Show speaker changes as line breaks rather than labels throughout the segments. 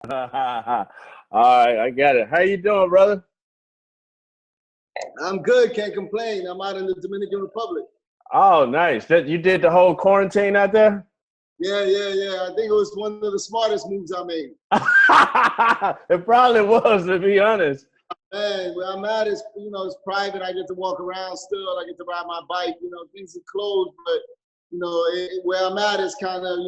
All right, I got it. How you doing, brother?
I'm good, can't complain. I'm out in the Dominican Republic.
Oh, nice. That you did the whole quarantine out there?
Yeah. I think it was one of the smartest moves I made.
It probably was, to be honest.
Man, where I'm at is, it's private. I get to walk around still. I get to ride my bike. Things are closed, but, where I'm at is kind of,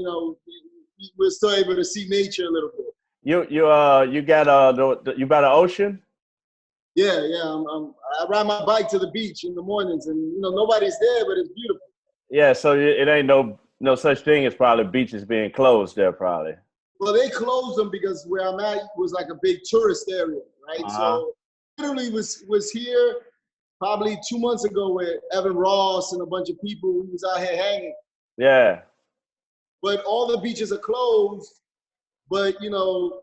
we're still able to see nature a little bit.
You got you by the ocean?
Yeah. I ride my bike to the beach in the mornings, and nobody's there, but it's beautiful.
Yeah, so it ain't no such thing as probably beaches being closed there, probably.
Well, they closed them because where I'm at was like a big tourist area, right? So literally was here probably 2 months ago with Evan Ross and a bunch of people who was out here hanging.
Yeah.
But all the beaches are closed. But,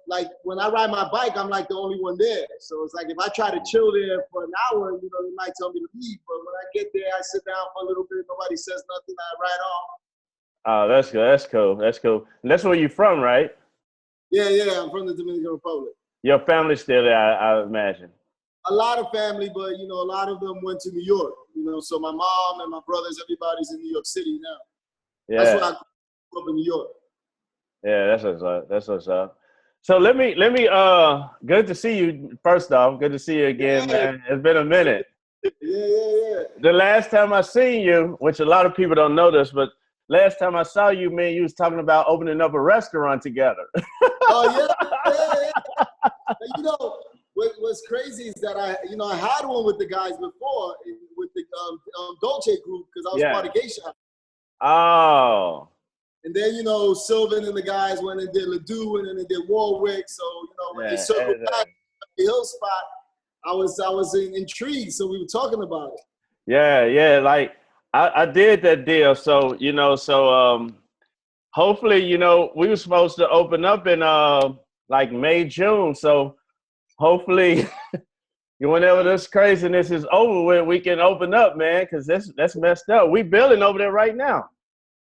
like when I ride my bike, I'm like the only one there. So it's like if I try to chill there for an hour, they might tell me to leave. But when I get there, I sit down for a little bit. Nobody says nothing. I ride off.
Oh, that's good. That's cool. And that's where you're from, right?
Yeah. I'm from the Dominican Republic.
Your family's still there, I imagine.
A lot of family, but, a lot of them went to New York. So my mom and my brothers, everybody's in New York City now.
Yeah.
That's why I grew up in New York.
Yeah, that's what's up. So let me good to see you first off. Good to see you again, man. It's been a minute.
Yeah.
The last time I seen you, which a lot of people don't know this, but last time I saw you, man, you was talking about opening up a restaurant together.
Oh yeah. What's crazy is that I had one with the guys before with the Dolce group because I was part of Geisha.
Oh.
And then, Sylvan and the guys went and did Ledoux and then they did Warwick. So, when they circled back the hill spot, I was intrigued. So we were talking about it.
Yeah. Like I did that deal. So, hopefully, we were supposed to open up in like May, June. So hopefully whenever this craziness is over with, we can open up, man, because that's messed up. We building over there right now.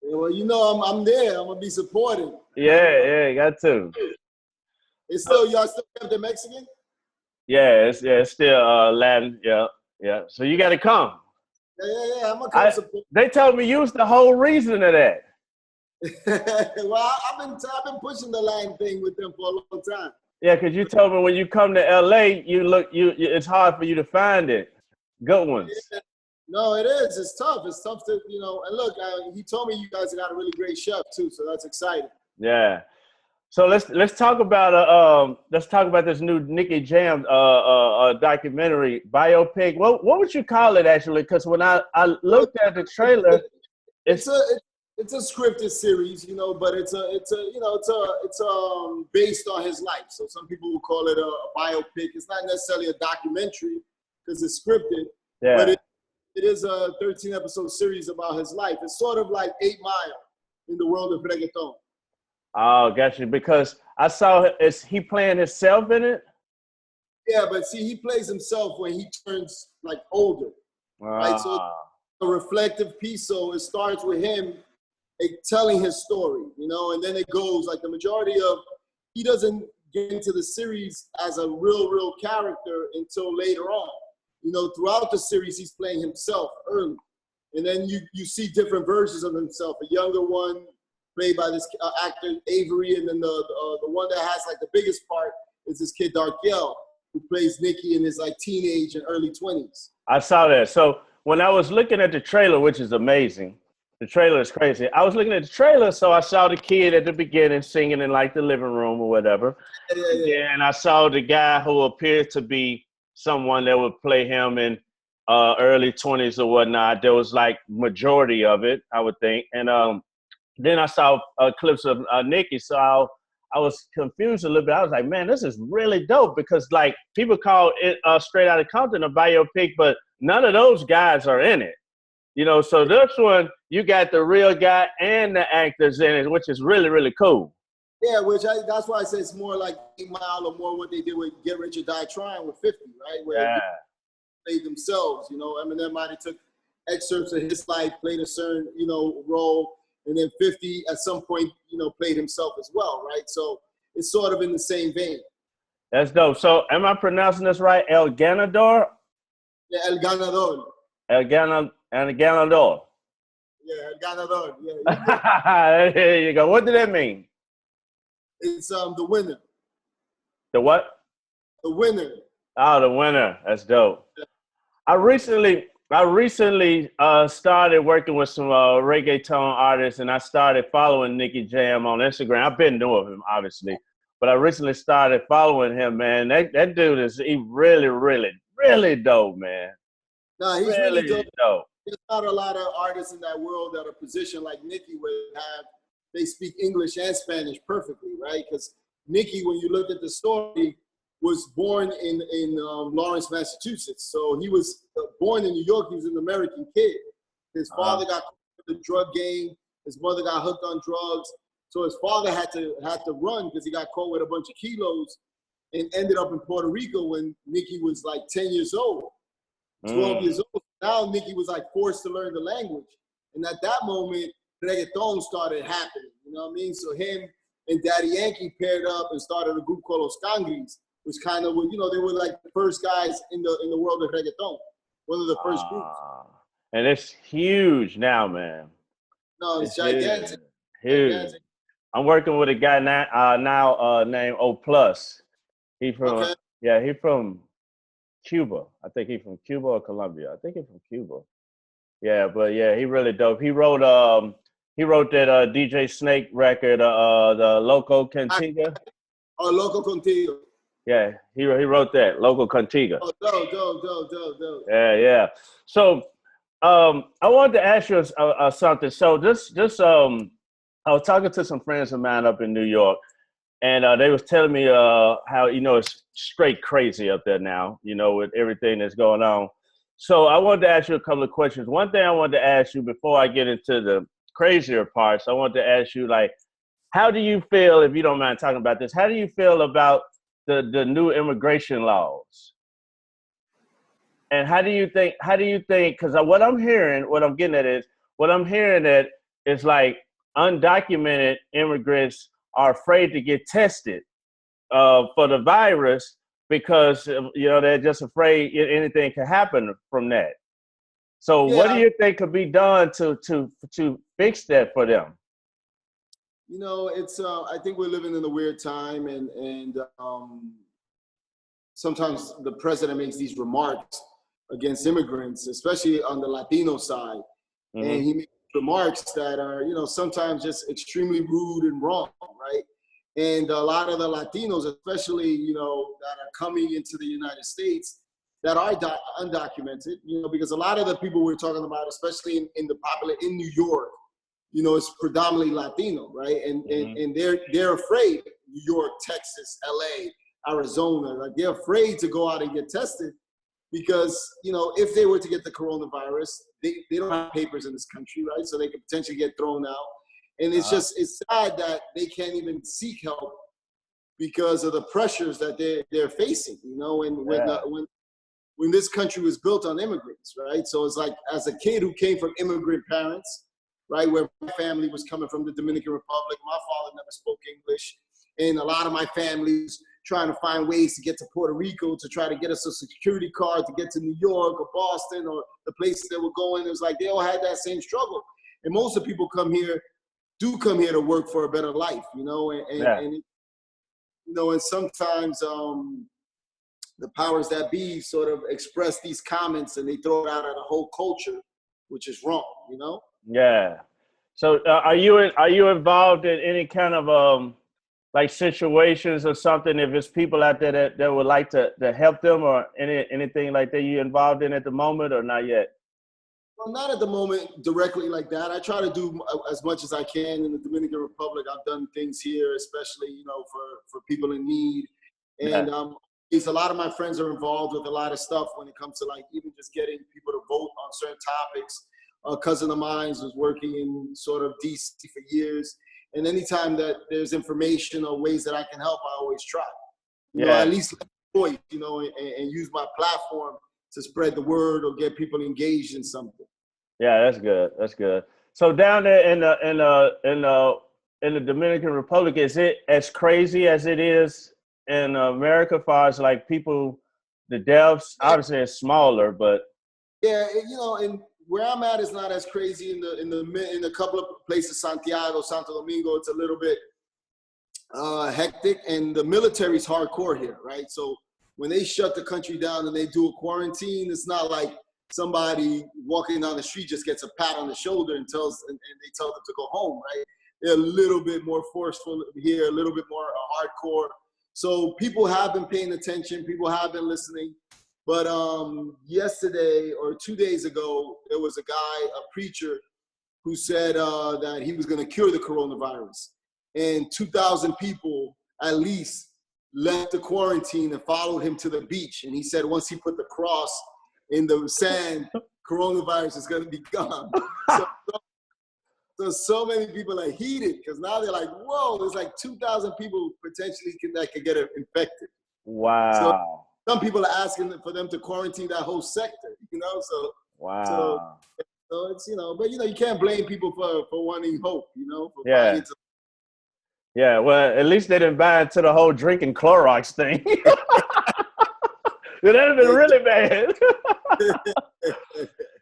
Yeah, well, I'm there. I'm gonna be supporting.
Yeah, got to.
Y'all still have the Mexican?
Yeah, it's still Latin. Yeah. So you got to come.
Yeah. I'm gonna come support.
They told me you was the whole reason of that.
Well, I've been pushing the Latin thing with them for a long time.
Yeah, because you told me when you come to LA, it's hard for you to find it. Good ones.
Yeah. No, it is. It's tough. It's tough to, and look, he told me you guys got a really great chef too, so that's exciting.
Yeah. So let's talk about this new Nicky Jam documentary biopic. What would you call it actually? Because when I looked at the trailer,
it's a scripted series, but it's based on his life. So some people will call it a biopic. It's not necessarily a documentary because it's scripted.
Yeah.
But it is a 13-episode series about his life. It's sort of like 8 Mile in the world of reggaeton.
Oh, gotcha. Because I saw he playing himself in it?
Yeah, but see, he plays himself when he turns like older. Right? So it's a reflective piece. So it starts with him telling his story, and then it goes like the majority of, he doesn't get into the series as a real character until later on. Throughout the series, he's playing himself early. And then you see different versions of himself. A younger one played by this actor, Avery. And then the one that has like the biggest part is this kid, Darkiel, who plays Nicky in his like teenage and early 20s.
I saw that. So when I was looking at the trailer, which is amazing, the trailer is crazy. I was looking at the trailer, so I saw the kid at the beginning singing in like the living room or whatever. Yeah. And I saw the guy who appeared to be someone that would play him in early 20s or whatnot. There was like majority of it, I would think. And then I saw clips of Nicky, so I was confused a little bit. I was like, man, this is really dope because like people call it Straight Outta Compton a biopic, but none of those guys are in it. So this one, you got the real guy and the actors in it, which is really, really cool.
Yeah, that's why I say it's more like 8 Mile or more what they did with Get Rich or Die Trying with 50, right? Where they played themselves, Eminem might have took excerpts of his life, played a certain, role, and then 50 at some point, played himself as well, right? So it's sort of in the same vein.
That's dope. So am I pronouncing this right? El Ganador?
Yeah, El Ganador.
El Ganador.
Yeah, El Ganador. Yeah.
There you go. What did that mean?
It's the winner.
The what?
The winner.
Oh, the winner. That's dope. Yeah. I recently started working with some reggaeton artists, and I started following Nicky Jam on Instagram. I've been knowing him, obviously, but I recently started following him, man. That dude he really, really, really dope, man.
No, he's really dope. There's not a lot of artists in that world that are positioned like Nicky, where they speak English and Spanish perfectly, right? Because Nicky, when you look at the story, was born in Lawrence, Massachusetts. So he was born in New York. He was an American kid. His father got caught in the drug game. His mother got hooked on drugs. So his father had to run because he got caught with a bunch of kilos and ended up in Puerto Rico when Nicky was like 10 years old, 12 years old. Now Nicky was like forced to learn the language. And at that moment, reggaeton started happening. You know what I mean? So him and Daddy Yankee paired up and started a group called Los Cangris, which kind of, you know, they were like the first guys in the world of reggaeton, one of the first groups.
And it's huge now, man.
No, it's gigantic.
Huge. Gigantic. I'm working with a guy now named Ep.11. He's from Cuba. I think he's from Cuba or Colombia. I think he's from Cuba. Yeah, but yeah, he really dope. He wrote that DJ Snake record, the Loco Contigo.
Oh, Loco Contigo.
Yeah, he wrote that, Local Contigo.
Oh, dope.
Yeah. So, I wanted to ask you something. So, I was talking to some friends of mine up in New York, and they was telling me how, you know, it's straight crazy up there now, you know, with everything that's going on. So, I wanted to ask you a couple of questions. One thing I wanted to ask you before I get into the crazier parts, I wanted to ask you, like, how do you feel, if you don't mind talking about this, how do you feel about the new immigration laws? And how do you think, because what I'm getting at is like undocumented immigrants are afraid to get tested for the virus because, you know, they're just afraid anything could happen from that. So what do you think could be done to fix that for them?
You know, it's I think we're living in a weird time, and sometimes the president makes these remarks against immigrants, especially on the Latino side. Mm-hmm. And he makes remarks that are, you know, sometimes just extremely rude and wrong, right? And a lot of the Latinos, especially, you know, that are coming into the United States that are undocumented, you know, because a lot of the people we're talking about, especially in New York, you know, it's predominantly Latino, right? And they're afraid. New York, Texas, LA, Arizona, like they're afraid to go out and get tested because, you know, if they were to get the coronavirus, they don't have papers in this country, right? So they could potentially get thrown out. And it's it's sad that they can't even seek help because of the pressures that they're facing, you know, and when this country was built on immigrants, right? So it's like, as a kid who came from immigrant parents, right, where my family was coming from the Dominican Republic, my father never spoke English, and a lot of my family's trying to find ways to get to Puerto Rico to try to get a social security card to get to New York or Boston or the places they were going. It was like they all had that same struggle. And most of the people come here to work for a better life, you know, and you know, and sometimes the powers that be sort of express these comments and they throw it out at a whole culture, which is wrong, you know?
Yeah. So are you involved in any kind of like situations or something? If it's people out there that would like to help them or anything like that, you involved in at the moment or not yet?
Well, not at the moment directly like that. I try to do as much as I can in the Dominican Republic. I've done things here, especially, you know, for people in need. And a lot of my friends are involved with a lot of stuff when it comes to like even just getting people to vote on certain topics. A cousin of mine was working in sort of DC for years. And anytime that there's information or ways that I can help, I always try. You know, at least let my voice, you know, and use my platform to spread the word or get people engaged in something.
Yeah, that's good. That's good. So down there in in the Dominican Republic, is it as crazy as it is in America, as far as like people, the deaths? Obviously, it's smaller, but
yeah, you know, and where I'm at is not as crazy. In a couple of places, Santiago, Santo Domingo, it's a little bit hectic, and the military's hardcore here, right? So when they shut the country down and they do a quarantine, it's not like somebody walking down the street just gets a pat on the shoulder and they tell them to go home, right? They're a little bit more forceful here, a little bit more hardcore. So people have been paying attention, people have been listening. But yesterday or 2 days ago, there was a guy, a preacher, who said that he was going to cure the coronavirus. And 2,000 people at least left the quarantine and followed him to the beach. And he said once he put the cross in the sand, coronavirus is going to be gone. So many people are heated because now they're like, whoa, there's like 2,000 people potentially that could get infected.
Wow.
So some people are asking for them to quarantine that whole sector, you know? So,
wow.
So it's, you know, but, you know, you can't blame people for wanting hope, you know? For
yeah. Yeah, well, at least they didn't buy into the whole drinking Clorox thing. That would have been really bad.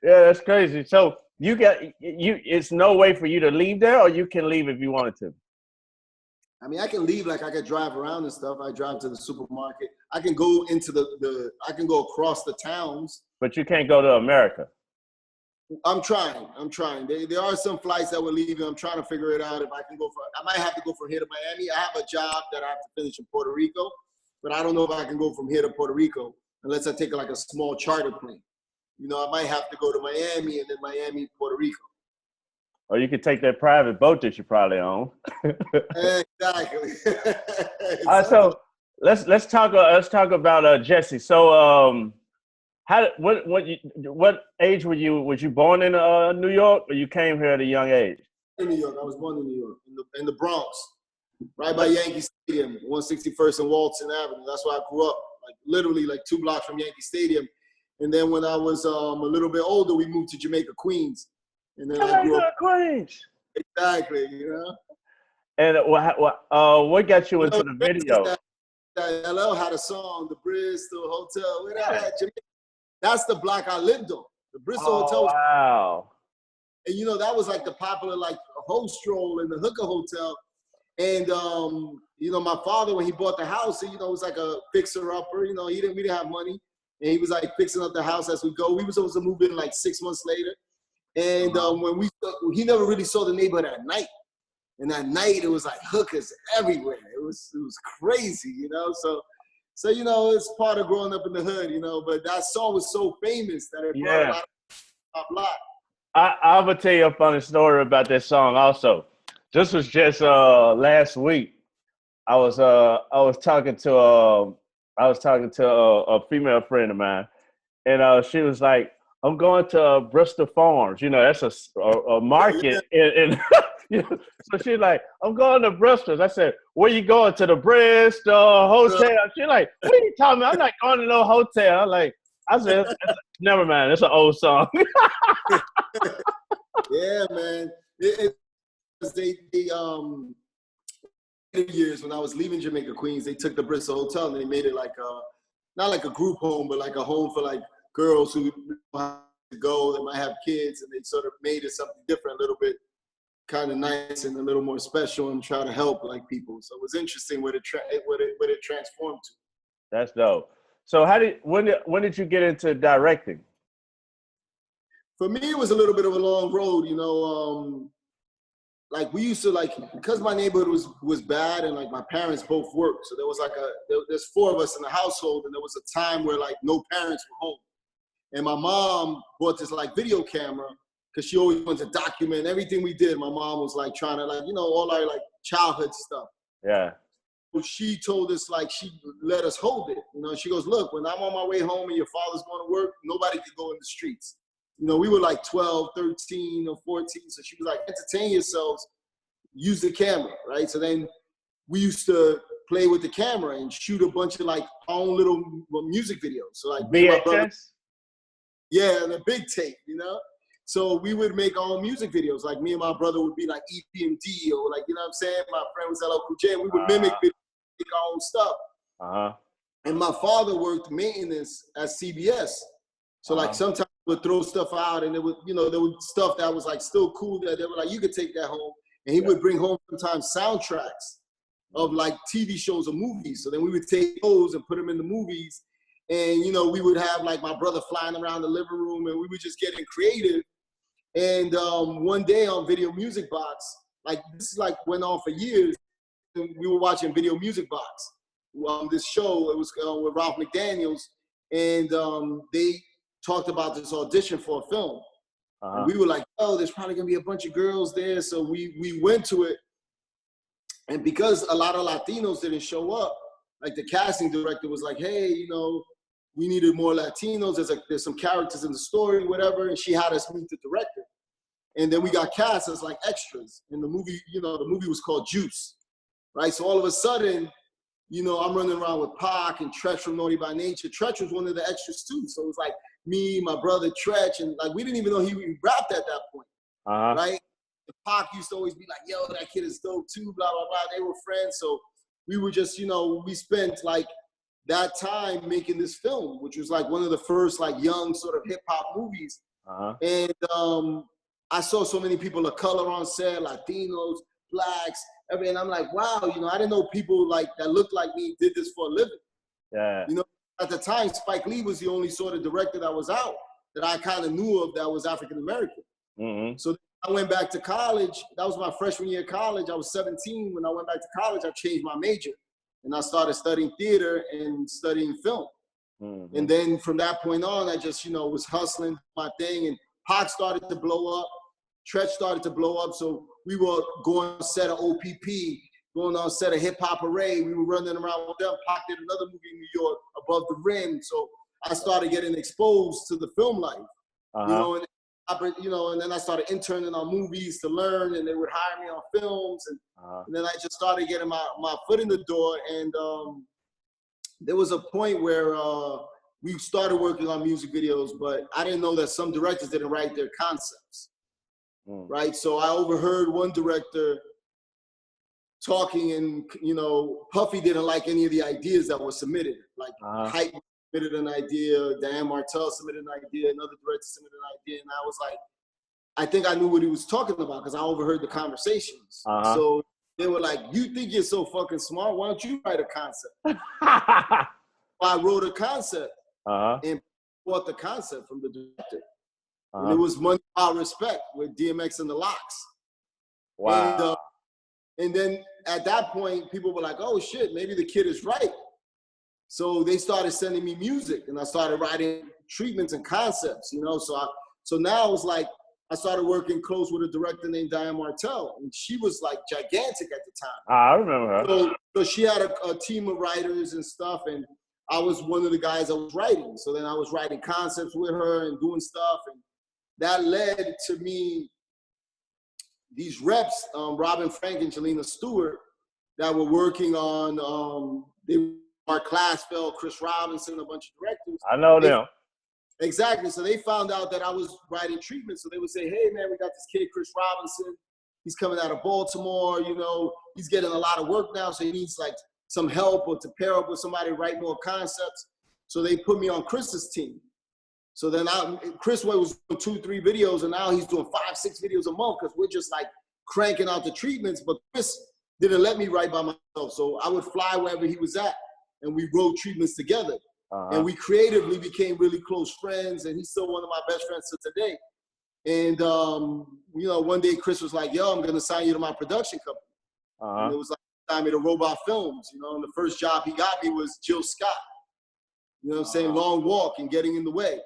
Yeah, that's crazy. So it's no way for you to leave there, or you can leave if you wanted to?
I mean, I can leave, like I could drive around and stuff. I drive to the supermarket. I can go into I can go across the towns.
But you can't go to America.
I'm trying. There are some flights that were leaving. I'm trying to figure it out if I can I might have to go from here to Miami. I have a job that I have to finish in Puerto Rico, but I don't know if I can go from here to Puerto Rico unless I take like a small charter plane. You know, I might have to go to Miami and then Miami, Puerto Rico.
Or you could take that private boat that you probably own.
Exactly.
All right, so let's talk about Jessy. So what age were you? Was you born in New York, or you came here at a young age?
In New York. I was born in New York, in the Bronx, right by Yankee Stadium, 161st and Walton Avenue. That's where I grew up, like literally like 2 blocks from Yankee Stadium. And then when I was a little bit older, we moved to Jamaica, Queens. And then I grew up
Queens.
Exactly, you know.
And what got you into the video?
That LL had a song, the Bristol Hotel. Where that at? Jamaica. That's the block I lived on. The Bristol Hotel.
Wow.
And you know, that was like the popular like host stroll in the hooker hotel. And you know, my father, when he bought the house, you know, it was like a fixer-upper. You know, we didn't have money, and he was like fixing up the house as we go. We were supposed to move in like 6 months later, and when he never really saw the neighborhood at night. And at night, it was like hookers everywhere. It was crazy, you know. So you know, it's part of growing up in the hood, you know. But that song was so famous that it brought a lot of block.
I'm gonna tell you a funny story about that song. Also, this was just last week. I was talking to a female friend of mine, and she was like, "I'm going to Bristol Farms. You know, that's a market in." You know, so she's like, "I'm going to Bristol." I said, "Where you going, to the Bristol Hotel?" She's like, "What are you talking about? I'm not going to no hotel." I said, "Never mind. It's an old song."
Yeah, man. Years when I was leaving Jamaica, Queens, they took the Bristol Hotel and they made it like not like a group home, but like a home for like girls who have to go, they might have kids, and they sort of made it something different, a little bit kind of nice and a little more special, and try to help like people. So it was interesting what it transformed to.
That's dope. So when did you get into directing?
For me, it was a little bit of a long road, you know. Like we used to because my neighborhood was bad, and like my parents both worked, so there was like there's 4 of us in the household, and there was a time where like no parents were home, and my mom bought this like video camera because she always wanted to document everything we did. My mom was like trying to like, you know, all our like childhood stuff.
Yeah.
So she told us like she let us hold it. You know, she goes, "Look, when I'm on my way home and your father's going to work, nobody can go in the streets." You know, we were like 12, 13, or 14. So she was like, "Entertain yourselves, use the camera," right? So then we used to play with the camera and shoot a bunch of like our own little music videos. So like me and my brother, yeah, and a big tape, you know? So we would make our own music videos. Like me and my brother would be like EPMD or like, you know what I'm saying? My friend was LL Cool J. We would mimic videos, make our own stuff. And my father worked maintenance at CBS. So like sometimes we would throw stuff out and there would, you know, there was stuff that was like still cool that they were like, you could take that home. And he would bring home sometimes soundtracks of like TV shows or movies. So then we would take those and put them in the movies. And, you know, we would have like my brother flying around the living room and we were just getting creative. And one day on Video Music Box, like this is like went on for years. And we were watching Video Music Box. This show, it was with Ralph McDaniels. And they talked about this audition for a film. And we were like, oh, there's probably gonna be a bunch of girls there. So we went to it. And because a lot of Latinos didn't show up, like the casting director was like, hey, you know, we needed more Latinos. There's some characters in the story, whatever. And she had us meet the director. And then we got cast as like extras in the movie. You know, the movie was called Juice, right? So all of a sudden, you know, I'm running around with Pac and Tretch from Naughty by Nature. Tretch was one of the extras too. So it was like me, my brother Tretch, and like we didn't even know he rapped at that point, right? And Pac used to always be like, yo, that kid is dope too, blah, blah, blah. They were friends. So we were just, you know, we spent like that time making this film, which was like one of the first like young sort of hip hop movies. And I saw so many people of color on set, Latinos, Blacks, and I'm like, wow, you know, I didn't know people like that looked like me did this for a living. Yeah. You know, at the time, Spike Lee was the only sort of director that was out that I kind of knew of that was African American. So I went back to college. That was my freshman year of college. I was 17 when I went back to college. I changed my major and I started studying theater and studying film. And then from that point on, I just, you know, was hustling my thing, and Pac started to blow up. Tretch started to blow up. So we were going on set of OPP, going on set of Hip Hop Array. We were running around with them. Pac did another movie in New York, Above the Rim. So I started getting exposed to the film life, you know, and then I started interning on movies to learn, and they would hire me on films. And then I just started getting my foot in the door. And there was a point where we started working on music videos, but I didn't know that some directors didn't write their concepts. Right, so I overheard one director talking, and you know, Puffy didn't like any of the ideas that were submitted. Like Hype submitted an idea, Diane Martell submitted an idea, another director submitted an idea, and I was like, I think I knew what he was talking about because I overheard the conversations. So they were like, "You think you're so fucking smart? Why don't you write a concept?" I wrote a concept and bought the concept from the director. And it was Money, Power, Respect with DMX and the Locks. Wow. And then at that point, people were like, oh shit, maybe the kid is right. So they started sending me music and I started writing treatments and concepts, you know? So now it was like, I started working close with a director named Diane Martell, and she was like gigantic at the time.
I remember her.
So she had a team of writers and stuff, and I was one of the guys that was writing. So then I was writing concepts with her and doing stuff, and that led to me, these reps, Robin Frank and Jelena Stewart, that were working on, Mark Glassfeld, Chris Robinson, a bunch of directors.
I know them.
Exactly. So they found out that I was writing treatments. So they would say, hey, man, we got this kid, Chris Robinson. He's coming out of Baltimore. You know, he's getting a lot of work now. So he needs like some help or to pair up with somebody to write more concepts. So they put me on Chris's team. So then Chris was doing 2-3 videos, and now he's doing 5-6 videos a month because we're just like cranking out the treatments. But Chris didn't let me write by myself. So I would fly wherever he was at, and we wrote treatments together. And we creatively became really close friends, and he's still one of my best friends to today. And, you know, one day Chris was like, yo, I'm going to sign you to my production company. And it was like sign me to Robot Films, you know, and the first job he got me was Jill Scott. You know what I'm saying? Long Walk and Getting in the Way.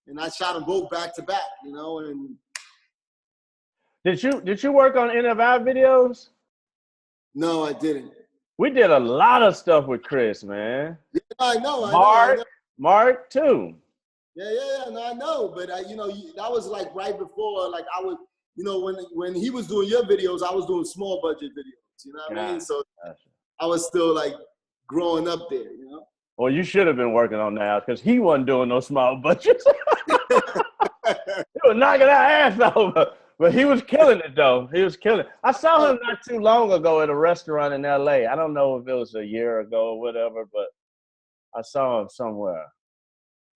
And I shot them both back to back, you know. And
did you work on any of our videos?
No, I didn't.
We did a lot of stuff with Chris, man.
Yeah, I know.
Mark too.
Yeah, no, I know. But you know, that was like right before, like I would, you know, when he was doing your videos, I was doing small budget videos. You know what I mean? So I was still like growing up there, you know.
Well, you should have been working on that because he wasn't doing no small budgets. It was knocking our ass over. But he was killing it, though. He was killing it. I saw him not too long ago at a restaurant in L.A. I don't know if it was a year ago or whatever, but I saw him somewhere.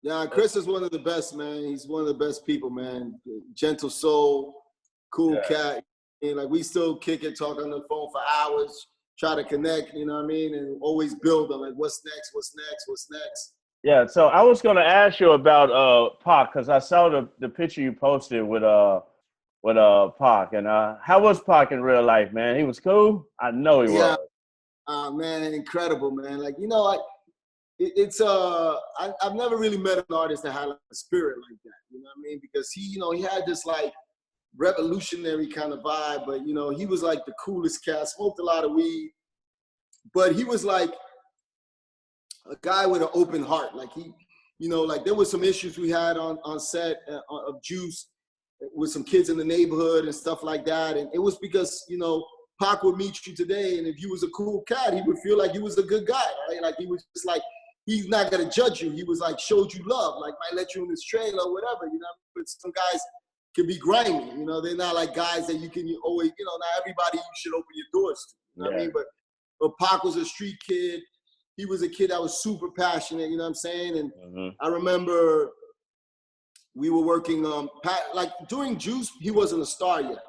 Yeah, Chris is one of the best, man. He's one of the best people, man. Gentle soul, cool cat. And like we still kick it, talk on the phone for hours, try to connect, you know what I mean? And always build on like what's next, what's next, what's next.
Yeah, so I was gonna ask you about Pac, because I saw the picture you posted with Pac, and how was Pac in real life, man? He was cool? I know he was.
Man, incredible, man. Like, you know, I've never really met an artist that had like a spirit like that, you know what I mean? Because he, you know, he had this like revolutionary kind of vibe, but you know, he was like the coolest cat, smoked a lot of weed, but he was like a guy with an open heart. Like he, you know, like there was some issues we had on set of Juice with some kids in the neighborhood and stuff like that. And it was because, you know, Pac would meet you today, and if you was a cool cat, he would feel like he was a good guy, right? Like he was just like, he's not gonna judge you. He was like, showed you love, like might let you in his trailer or whatever, you know. But some guys can be grimy, you know. They're not like guys that you can always, you know, not everybody you should open your doors to, you know what I mean? But Pac was a street kid. He was a kid that was super passionate, you know what I'm saying? And I remember we were working like during Juice, he wasn't a star yet.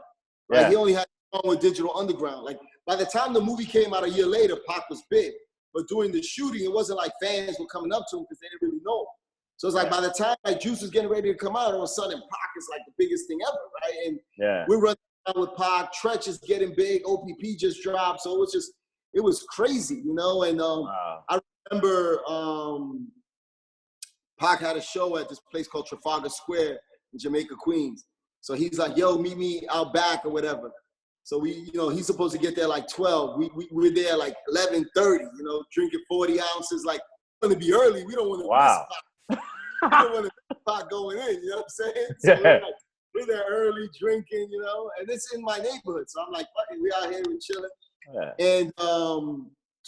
Right? He only had a song with Digital Underground. Like by the time the movie came out a year later, Pac was big. But during the shooting, it wasn't like fans were coming up to him because they didn't really know him. So it's like by the time like Juice was getting ready to come out, all of a sudden Pac is like the biggest thing ever, right? And we're running around with Pac. Tretch is getting big. OPP just dropped. So it was crazy, you know? And I remember Pac had a show at this place called Trafalgar Square in Jamaica, Queens. So he's like, yo, meet me out back or whatever. So we, you know, he's supposed to get there like 12. We were there like 11:30, you know, drinking 40 ounces. Like, we want to be early. We don't want to miss Pac. We don't want to miss Pac going in, you know what I'm saying? So we're there early drinking, you know, and it's in my neighborhood. So I'm like, fuck it, we out here, we chilling. And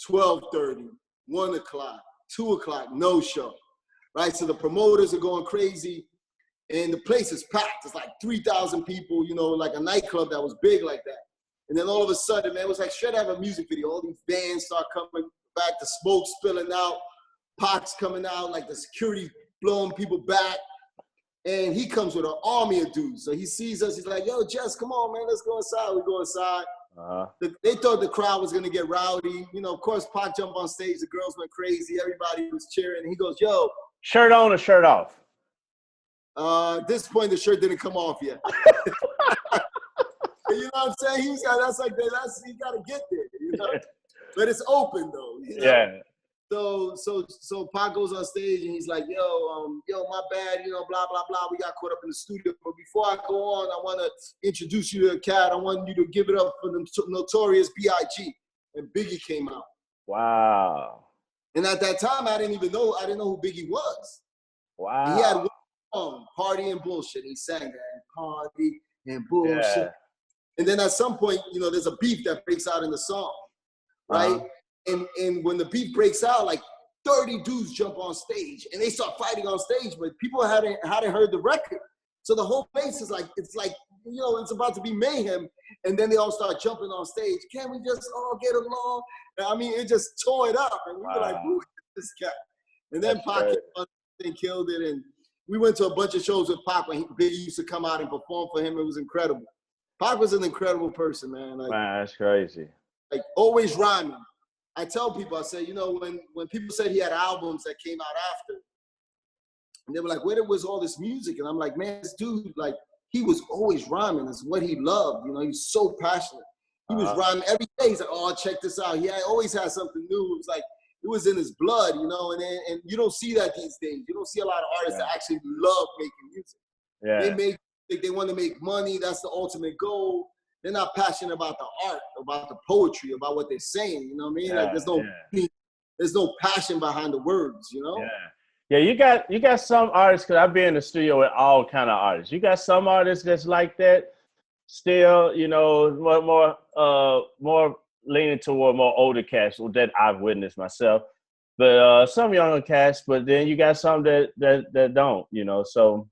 12:30, 1 o'clock, 2 o'clock, no show, right? So the promoters are going crazy. And the place is packed. It's like 3,000 people, you know, like a nightclub that was big like that. And then all of a sudden, man, it was like straight out of a music video. All these bands start coming back, the smoke spilling out, Pac's coming out, like the security blowing people back. And he comes with an army of dudes. So he sees us, he's like, yo, Jess, come on, man, let's go inside. We go inside. They thought the crowd was gonna get rowdy. You know, of course, Pac jumped on stage, the girls went crazy, everybody was cheering. And he goes, yo.
Shirt on or shirt off?
At this point, the shirt didn't come off yet. You know what I'm saying? You got to get there, you know? But it's open, though. You know? So Pac goes on stage, and he's like, yo, my bad, you know, blah, blah, blah. We got caught up in the studio. But before I go on, I want to introduce you to a cat. I want you to give it up for the notorious B.I.G. And Biggie came out.
Wow.
And at that time, I didn't know who Biggie was.
Wow.
He had one song, Party and Bullshit. He sang that, Party and Bullshit. And then at some point, you know, there's a beef that breaks out in the song, right? And when the beef breaks out, like 30 dudes jump on stage and they start fighting on stage, but people hadn't heard the record. So the whole place is like, it's like, you know, it's about to be mayhem. And then they all start jumping on stage. Can't we just all get along? I mean, it just tore it up. And we were like, who is this guy? And then Pac came on and killed it. And we went to a bunch of shows with Pac when Biggie used to come out and perform for him. It was incredible. Pac was an incredible person, man. Like,
man, that's crazy.
Like, always rhyming. I tell people, I say, you know, when people said he had albums that came out after, and they were like, where was all this music? And I'm like, man, this dude, like, he was always rhyming. It's what he loved. You know, he was so passionate. He was rhyming every day. He's like, oh, check this out. He always had something new. It was like, it was in his blood, you know, and you don't see that these days. You don't see a lot of artists that actually love making music. They want to make money. That's the ultimate goal. They're not passionate about the art, about the poetry, about what they're saying. You know what I mean? Like there's no passion behind the words, you know?
Yeah, you got some artists, because I've been in the studio with all kind of artists. You got some artists that's like that still, you know, more leaning toward more older cats that I've witnessed myself. But some younger cats, but then you got some that don't, you know, so.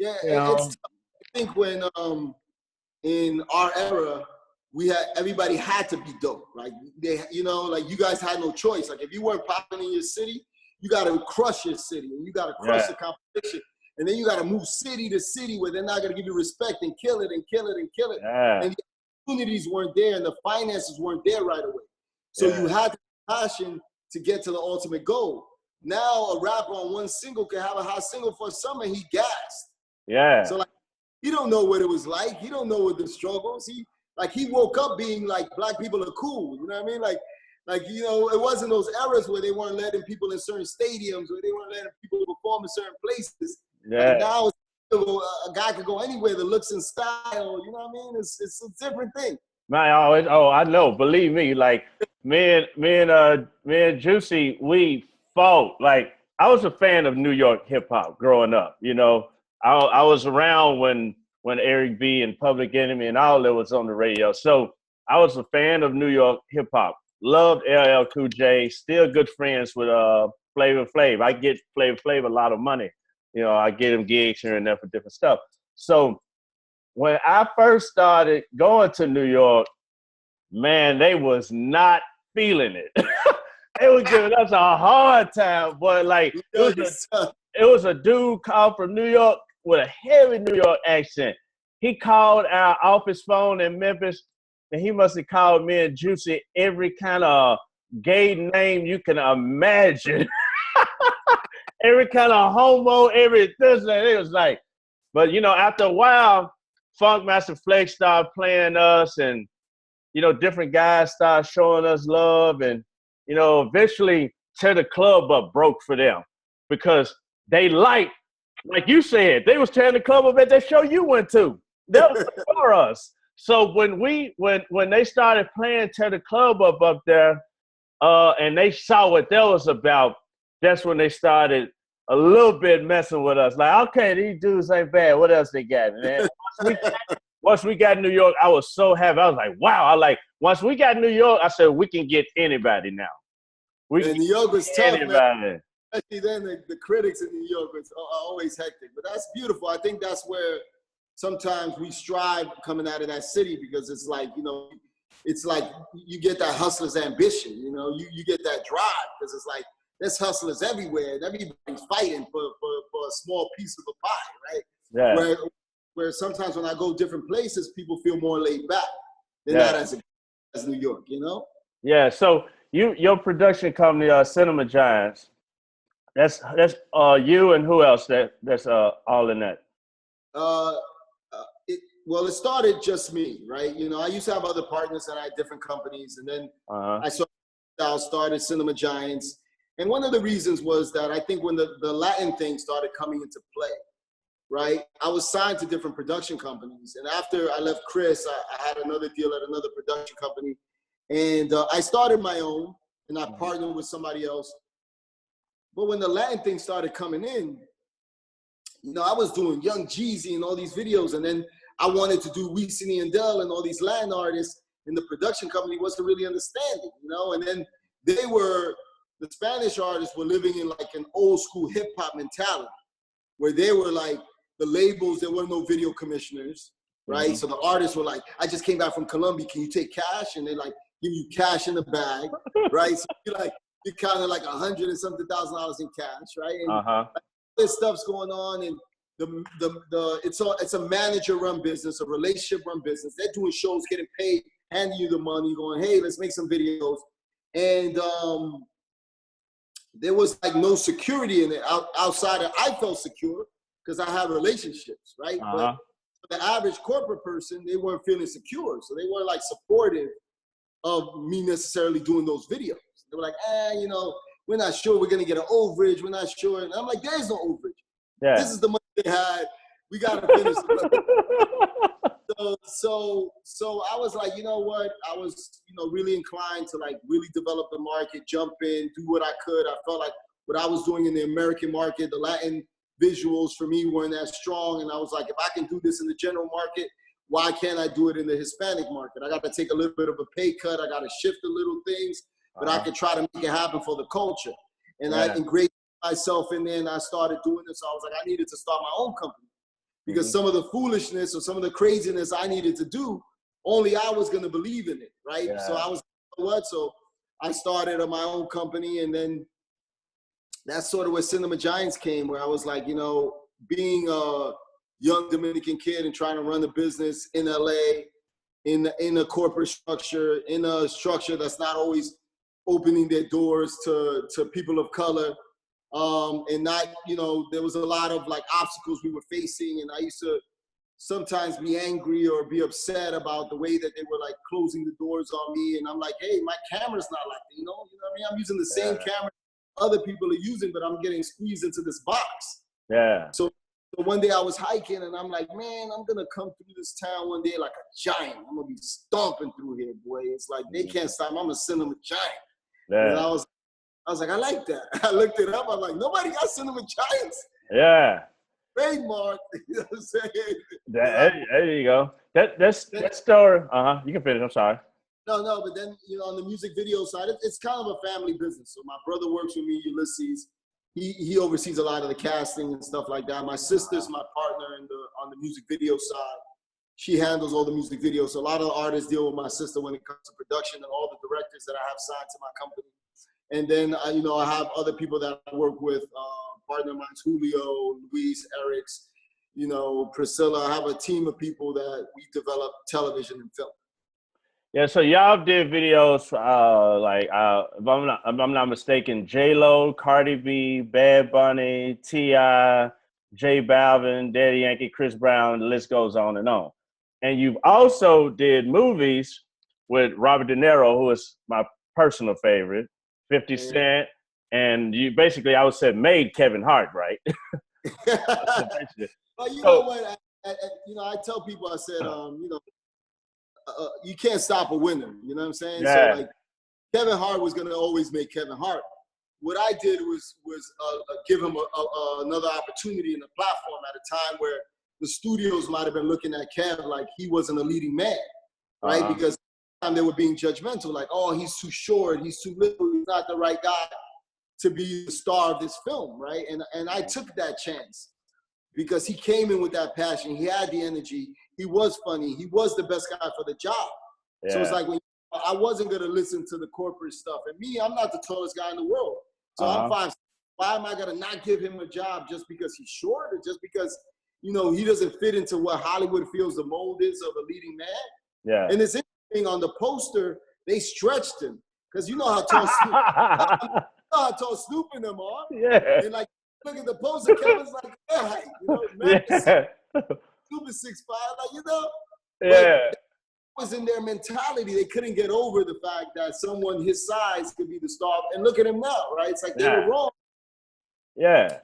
Yeah,
You
it's
know?
tough. I think when in our era, everybody had to be dope. Like like you guys had no choice. Like if you weren't popping in your city, you got to crush your city and you got to crush the competition. And then you got to move city to city where they're not going to give you respect and kill it and kill it and kill it.
Yeah.
And the opportunities weren't there and the finances weren't there right away. So you had the passion to get to the ultimate goal. Now a rapper on one single can have a hot single for a summer. He gassed.
Yeah.
So like, he don't know what it was like. He don't know what the struggles. He woke up being like, black people are cool. You know what I mean? It wasn't those eras where they weren't letting people in certain stadiums, where they weren't letting people perform in certain places.
Yeah.
Like now a guy could go anywhere, the looks and style, you know what I mean? It's a different thing.
Man, I know. Believe me, like me and Juicy, we fought. Like I was a fan of New York hip hop growing up. You know, I was around when Eric B and Public Enemy and all that was on the radio. So I was a fan of New York hip hop. Loved LL Cool J. Still good friends with Flavor Flav. I get Flavor Flav a lot of money. You know, I get him gigs here and there for different stuff. So when I first started going to New York, man, they was not feeling it. They were giving us a hard time, but like it was a dude called from New York with a heavy New York accent. He called our office phone in Memphis, and he must have called me and Juicy every kind of gay name you can imagine. Every kind of homo, everything. It was like, but after a while, Funk Master Flex started playing us, and different guys started showing us love, and eventually Tear the Club Up broke for them because they like you said, they was tearing the club up at that show you went to. That was for us. So when they started playing Tear the Club Up there, and they saw what that was about, that's when they started a little bit messing with us. Like, okay, these dudes ain't bad. What else they got? And once we got New York, I was so happy. I was like, wow. Once we got New York, I said, we can get anybody now.
And New York was tough,
anybody.
Man. Especially then, the critics in New York are always hectic. But that's beautiful. I think that's where sometimes we strive coming out of that city, because it's like, it's like you get that hustler's ambition. You get that drive, because it's like there's hustlers everywhere and everybody's fighting for a small piece of the pie, right?
Yeah.
Where sometimes when I go different places, people feel more laid back. They're not as New York,
Yeah. So your production company, Cinema Giants, that's you and who else that's all in that?
It started just me, right? I used to have other partners and I had different companies, and then I started Cinema Giants. And one of the reasons was that I think when the Latin thing started coming into play, right? I was signed to different production companies. And after I left Chris, I had another deal at another production company. And I started my own, and I partnered with somebody else. But when the Latin thing started coming in, I was doing Young Jeezy and all these videos. And then I wanted to do Wisin y Yandel and all these Latin artists. And the production company wasn't really understanding, And then the Spanish artists were living in like an old school hip hop mentality, where they were like, the labels, there were no video commissioners, right? Mm-hmm. So the artists were like, I just came back from Colombia, can you take cash? And they like give you cash in the bag, right? So you're kind of like $100,000 and something in cash, right? And this stuff's going on, and it's a manager run business, a relationship run business. They're doing shows, getting paid, handing you the money, going, hey, let's make some videos. And there was like no security in it outside of, I felt secure because I have relationships, right? But for the average corporate person, they weren't feeling secure. So they weren't like supportive of me necessarily doing those videos. They were like, we're not sure we're gonna get an overage. We're not sure. And I'm like, there's no overage. Yeah. This is the money they had. We gotta finish. So I was like, you know what? I was, really inclined to like really develop the market, jump in, do what I could. I felt like what I was doing in the American market, the Latin visuals for me weren't as strong. And I was like, if I can do this in the general market, why can't I do it in the Hispanic market? I got to take a little bit of a pay cut. I got to shift the little things, but I could try to make it happen for the culture. And I ingrained myself in there, and I started doing this. So I was like, I needed to start my own company. because some of the foolishness or some of the craziness I needed to do, only I was going to believe in it, right?
Yeah.
So I was, what? So I started my own company, and then that's sort of where Cinema Giants came, where I was like, you know, being a young Dominican kid and trying to run a business in LA, in a corporate structure, in a structure that's not always opening their doors to people of color. And not, you know, there was a lot of like obstacles we were facing, and I used to sometimes be angry or be upset about the way that they were like closing the doors on me. And I'm like, hey, my camera's not like that, you know what I mean? I'm using the same camera other people are using, but I'm getting squeezed into this box.
Yeah.
So one day I was hiking, and I'm like, man, I'm gonna come through this town one day like a giant. I'm gonna be stomping through here, boy. It's like they can't stop me. I'm gonna send them a giant.
Yeah.
And I was like, I like that. I looked it up. I'm like, nobody got Cinema Giants.
Yeah.
Trademark. You know what I'm saying?
There you go. That story. You can finish. I'm sorry.
No, but then, you know, on the music video side, it's kind of a family business. So my brother works with me, Ulysses. He oversees a lot of the casting and stuff like that. My sister's my partner on the music video side. She handles all the music videos. So a lot of the artists deal with my sister when it comes to production, and all the directors that I have signed to my company. And then, you know, I have other people that I work with, partner of mine, Julio, Luis, Eric's, you know, Priscilla. I have a team of people that we develop television and film.
Yeah, so y'all did videos if I'm not mistaken, J-Lo, Cardi B, Bad Bunny, T.I., J Balvin, Daddy Yankee, Chris Brown, the list goes on and on. And you've also did movies with Robert De Niro, who is my personal favorite, 50 Cent, and you basically, I would say, made Kevin Hart, right?
Well, you know what? I tell people, I said, you know, you can't stop a winner. You know what I'm saying?
Yeah.
So like, Kevin Hart was gonna always make Kevin Hart. What I did was give him another opportunity and a platform at a time where the studios might have been looking at Kev like he wasn't a leading man, right? Because they were being judgmental, like, oh, he's too short, he's too little, he's not the right guy to be the star of this film, right? And I took that chance because he came in with that passion. He had the energy. He was funny. He was the best guy for the job. Yeah. So it's like, I wasn't going to listen to the corporate stuff. And me, I'm not the tallest guy in the world. So I'm 5'6". Why am I going to not give him a job just because he's short, or just because, you know, he doesn't fit into what Hollywood feels the mold is of a leading man? Yeah. And it's interesting, on the poster, they stretched him. Because you know how tall Snoop and them are. Yeah. And like, look at the poster, Kevin's like that height, you know, Snoop is 6'5", like, you know. Yeah. But was in their mentality. They couldn't get over the fact that someone his size could be the star. And look at him now, right? It's like they were wrong. Yeah.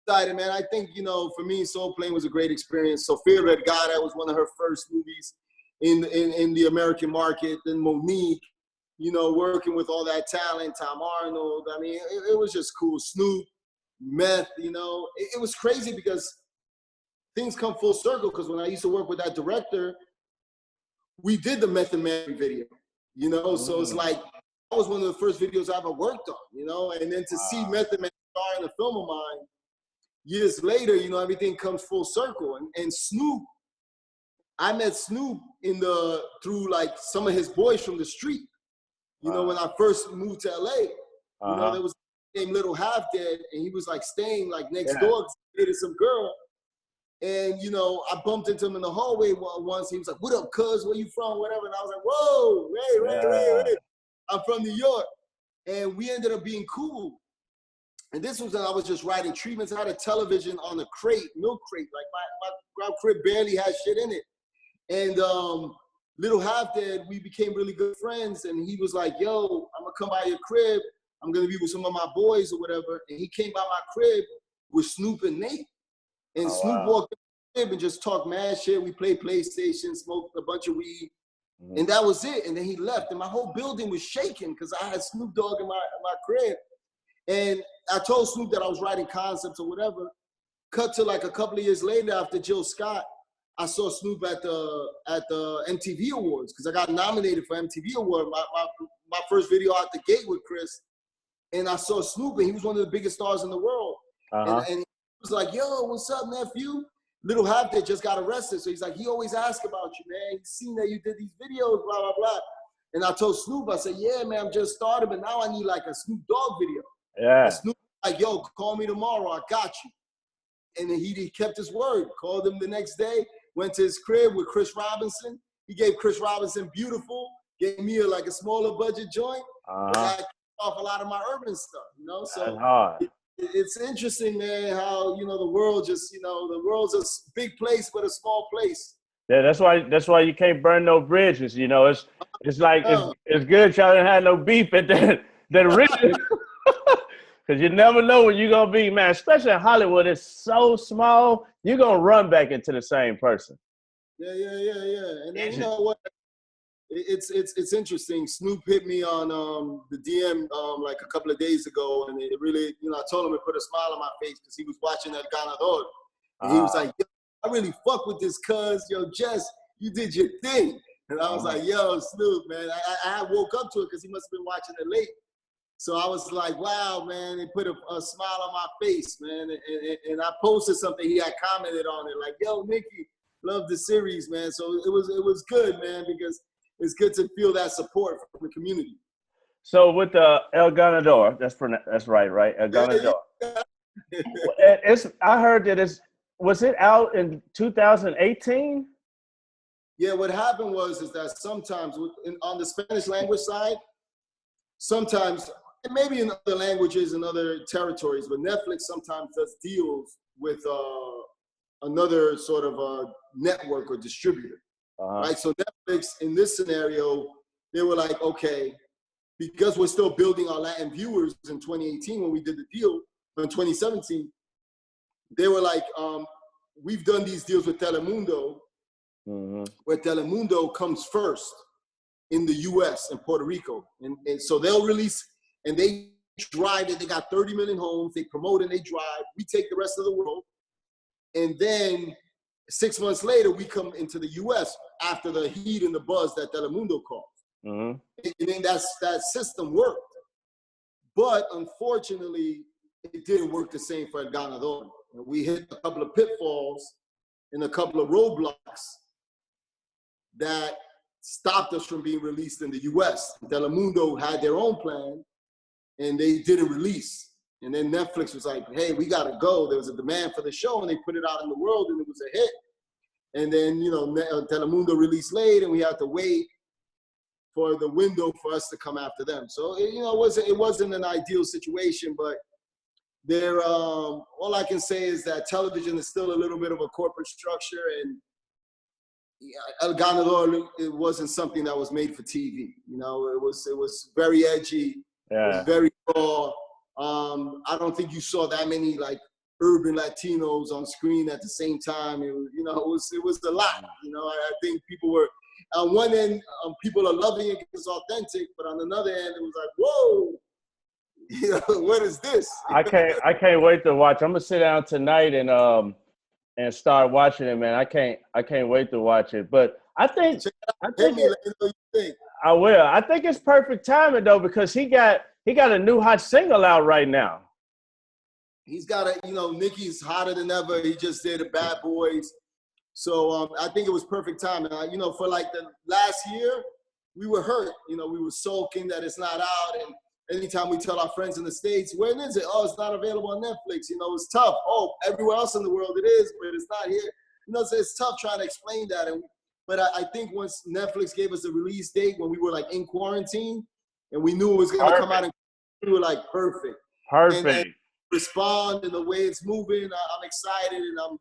Excited, man. I think, you know, for me, Soul Plane was a great experience. Sophia Vergara was one of her first movies in the American market. Then Monique, you know, working with all that talent, Tom Arnold. I mean, it was just cool. Snoop, Meth, you know. It was crazy because things come full circle, because when I used to work with that director, we did the Meth and Mary video, you know? So it's like, that was one of the first videos I ever worked on, you know? And then to see Meth and Mary star in a film of mine, years later, you know, everything comes full circle. And Snoop, I met Snoop through like some of his boys from the street. You know, when I first moved to LA, you know, there was a named Little Half Dead, and he was like staying like next door, dated some girl. And, you know, I bumped into him in the hallway once. He was like, what up, cuz? Where you from? Whatever. And I was like, whoa, wait. I'm from New York. And we ended up being cool. And this was when I was just writing treatments. I had a television on a crate, milk crate. Like my crib barely had shit in it. And Little Half Dead, we became really good friends. And he was like, yo, I'm going to come by your crib. I'm going to be with some of my boys or whatever. And he came by my crib with Snoop and Nate. And Snoop walked in the crib and just talked mad shit. We played PlayStation, smoked a bunch of weed. And that was it. And then he left. And my whole building was shaking because I had Snoop Dogg in my crib. And I told Snoop that I was writing concepts or whatever. Cut to like a couple of years later, after Jill Scott, I saw Snoop at the MTV Awards, because I got nominated for MTV Award. My first video out the gate with Chris. And I saw Snoop, and he was one of the biggest stars in the world. And he was like, yo, what's up, nephew? Little Half Day just got arrested. So he's like, he always asks about you, man. He's seen that you did these videos, blah, blah, blah. And I told Snoop, I said, yeah, man, I'm just started, but now I need like a Snoop Dogg video.
Yeah.
And Snoop like, yo, call me tomorrow. I got you. And then he kept his word. Called him the next day, went to his crib with Chris Robinson. He gave Chris Robinson Beautiful, gave me a smaller budget joint. And I cut off a lot of my urban stuff, you know? So it's interesting, man, how, you know, the world just, you know, the world's a big place, but a small place.
Yeah, that's why you can't burn no bridges. You know, it's like it's good y'all didn't have no beef at that original, because you never know when you're gonna be, man. Especially in Hollywood, it's so small. You're gonna run back into the same person.
Yeah. And then you know what? It's interesting. Snoop hit me on the DM like a couple of days ago, and it really, you know, I told him to put a smile on my face because he was watching that Ganador, and he was like, yo, I really fuck with this, cuz, yo, Jess, you did your thing. And I was like, yo, Snoop, man. I woke up to it because he must have been watching it late. So I was like, wow, man, it put a smile on my face, man. And I posted something, he had commented on it, like, yo, Nicky, love the series, man. So it was good, man, because it's good to feel that support from the community.
So with the El Ganador, that's right? El Ganador. Yeah. I heard that was it out in 2018?
Yeah, what happened is that sometimes on the Spanish language side, sometimes, and maybe in other languages and other territories, but Netflix sometimes does deals with another sort of a network or distributor, right? So Netflix, in this scenario, they were like, okay, because we're still building our Latin viewers in 2018 when we did the deal, in 2017, they were like, we've done these deals with Telemundo, where Telemundo comes first in the US and Puerto Rico. And so they'll release, and they drive it. They got 30 million homes. They promote and they drive. We take the rest of the world. And then 6 months later, we come into the US after the heat and the buzz that Telemundo caused. And then that system worked. But unfortunately, it didn't work the same for El Ganador. We hit a couple of pitfalls and a couple of roadblocks that stopped us from being released in the US. Telemundo had their own plan and they didn't release. And then Netflix was like, hey, we gotta go. There was a demand for the show and they put it out in the world and it was a hit. And then, you know, Telemundo released late and we had to wait for the window for us to come after them. So, you know, it wasn't an ideal situation, but there, all I can say is that television is still a little bit of a corporate structure, and El Ganador, it wasn't something that was made for TV. You know, it was very edgy, it was very raw. I don't think you saw that many like urban Latinos on screen at the same time. It was a lot. You know, I think people were, on one end, people are loving it because it's authentic, but on another end, it was like, whoa. You know, what is this?
I can't wait to watch. I'm gonna sit down tonight and start watching it, man. I can't wait to watch it. But I think I will. I think it's perfect timing though, because he got a new hot single out right now.
He's got Nicky's hotter than ever. He just did a Bad Boys. So I think it was perfect timing. For like the last year, we were hurt. You know, we were sulking that it's not out, and anytime we tell our friends in the States, when is it? Oh, it's not available on Netflix. You know, it's tough. Oh, everywhere else in the world it is, but it's not here. You know, so it's tough trying to explain that. But I think once Netflix gave us a release date when we were like in quarantine and we knew it was going to come out, and we were like, perfect. And respond in the way it's moving. I'm excited and I'm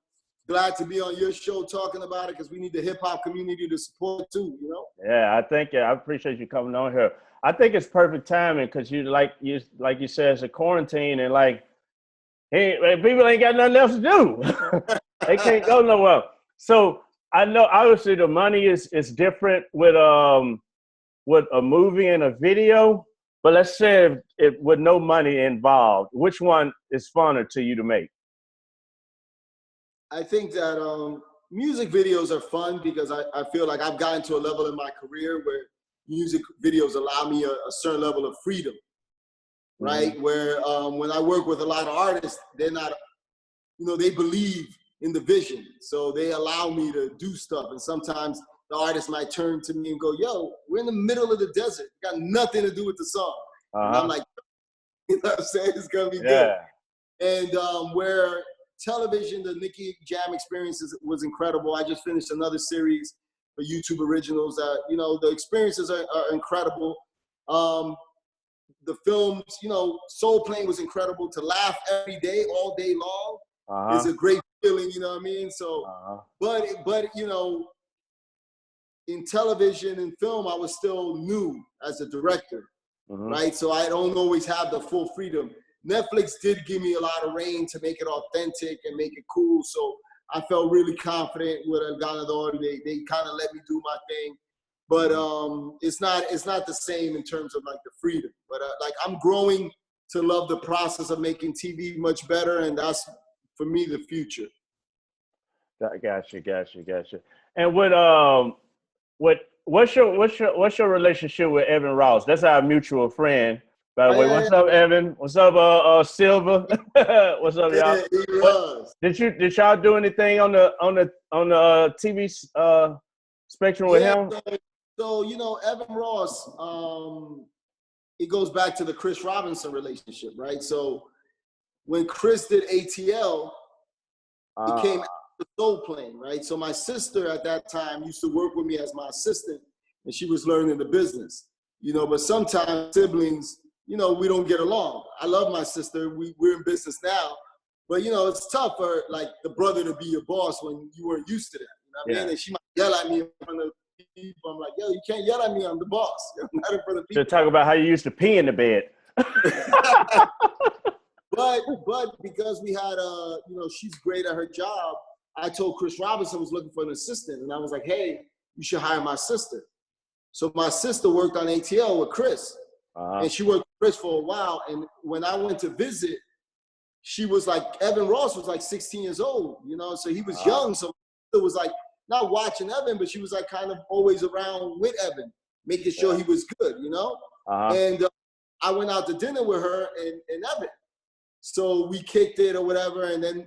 glad to be on your show talking about it because we need the hip hop community to support too, you know?
Yeah, I appreciate you coming on here. I think it's perfect timing because you said, it's a quarantine and like, hey, people ain't got nothing else to do. They can't go nowhere. So I know obviously the money is different with a movie and a video, but let's say if with no money involved, which one is funner to you to make?
I think that music videos are fun because I feel like I've gotten to a level in my career where music videos allow me a certain level of freedom, right? Mm-hmm. Where when I work with a lot of artists, they're not, they believe in the vision. So they allow me to do stuff. And sometimes the artist might turn to me and go, yo, we're in the middle of the desert. Got nothing to do with the song. And I'm like, you know what I'm saying? It's going to be good. And where television, the Nicky Jam experience was incredible. I just finished another series for YouTube Originals that, you know, the experiences are incredible. The films, you know, Soul Plane was incredible. To laugh every day, all day long is a great feeling, you know what I mean? So, but you know, in television and film, I was still new as a director, right? So I don't always have the full freedom. Netflix did give me a lot of reign to make it authentic and make it cool. So I felt really confident with El Ganador. They kind of let me do my thing. But it's not the same in terms of like the freedom. But like I'm growing to love the process of making TV much better, and that's for me the future.
Gotcha. And what's your relationship with Evan Ross? That's our mutual friend, by the way. What's up, Evan? What's up, Silver? What's up, y'all? Did y'all do anything on the TV spectrum with him?
So, you know, Evan Ross, it goes back to the Chris Robinson relationship, right? So when Chris did ATL, it came out of the Soul Plane, right? So my sister at that time used to work with me as my assistant, and she was learning the business, you know, but sometimes siblings, you know, we don't get along. I love my sister. We're in business now, but, you know, it's tough for, like, the brother to be your boss when you weren't used to that, you know what I mean? And she might yell at me in front of people. I'm like, yo, you can't yell at me. I'm the boss. I'm not in front of people.
To talk about how you used to pee in the bed.
but because we had you know, she's great at her job. I told Chris Robinson was looking for an assistant, and I was like, hey, you should hire my sister. So my sister worked on ATL with Chris, and she worked with Chris for a while. And when I went to visit, she was like, Evan Ross was like 16 years old, you know, so he was young. So it was like, not watching Evan, but she was like kind of always around with Evan, making sure he was good, you know? And I went out to dinner with her and Evan. So we kicked it or whatever. And then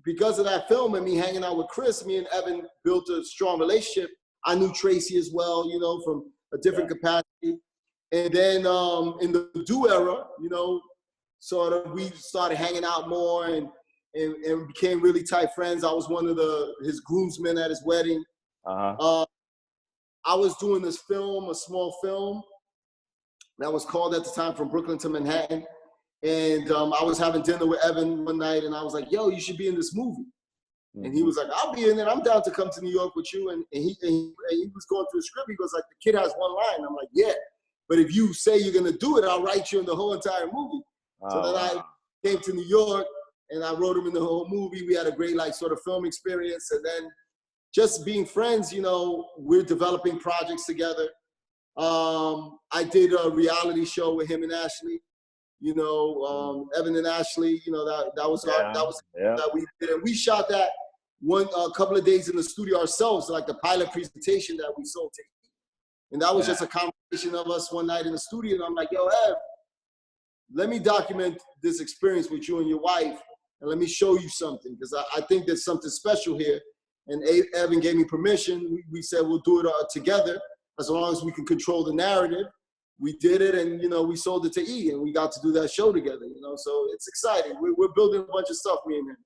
because of that film and me hanging out with Chris, me and Evan built a strong relationship. I knew Tracy as well, you know, from a different capacity. And then in the Do era, you know, sort of we started hanging out more and became really tight friends. I was one of his groomsmen at his wedding. I was doing this film, a small film that was called at the time From Brooklyn to Manhattan. And I was having dinner with Evan one night, and I was like, yo, you should be in this movie. And he was like, I'll be in it. I'm down to come to New York with you. And he was going through the script. He goes like, the kid has one line. I'm like, yeah. But if you say you're going to do it, I'll write you in the whole entire movie. So then I came to New York, and I wrote him in the whole movie. We had a great, like, sort of film experience. And then just being friends, you know, we're developing projects together. I did a reality show with him and Ashley, you know, Evan and Ashley, you know, that was that we did. And we shot that a couple of days in the studio ourselves, like the pilot presentation that we sold to him. And that was just a conversation of us one night in the studio. And I'm like, yo, Ev, let me document this experience with you and your wife, and let me show you something, because I think there's something special here. And Evan gave me permission. We said we'll do it together as long as we can control the narrative. We did it, and, you know, we sold it to E, and we got to do that show together, you know. So it's exciting. We're building a bunch of stuff, me and him.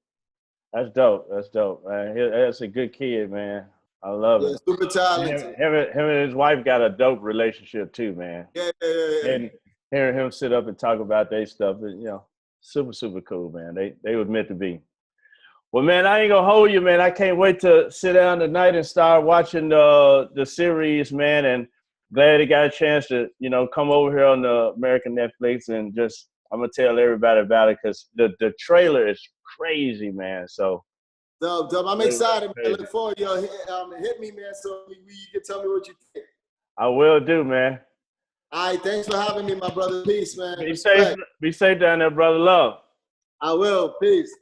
That's dope, man. That's a good kid, man. I love it.
Super talented.
Him and his wife got a dope relationship too, man.
Yeah.
And hearing him sit up and talk about their stuff, you know, super cool, man. They was meant to be. Well, man, I ain't gonna hold you, man. I can't wait to sit down tonight and start watching the series, man. And glad he got a chance to, you know, come over here on the American Netflix, and just, I'm gonna tell everybody about it, because the trailer is crazy, man. So
Dub, I'm excited, man. I look forward. Yo, hit me, man, so you can tell me what you think.
I will do, man.
All right, thanks for having me, my brother. Peace, man.
Be safe down there, brother. Love.
I will. Peace.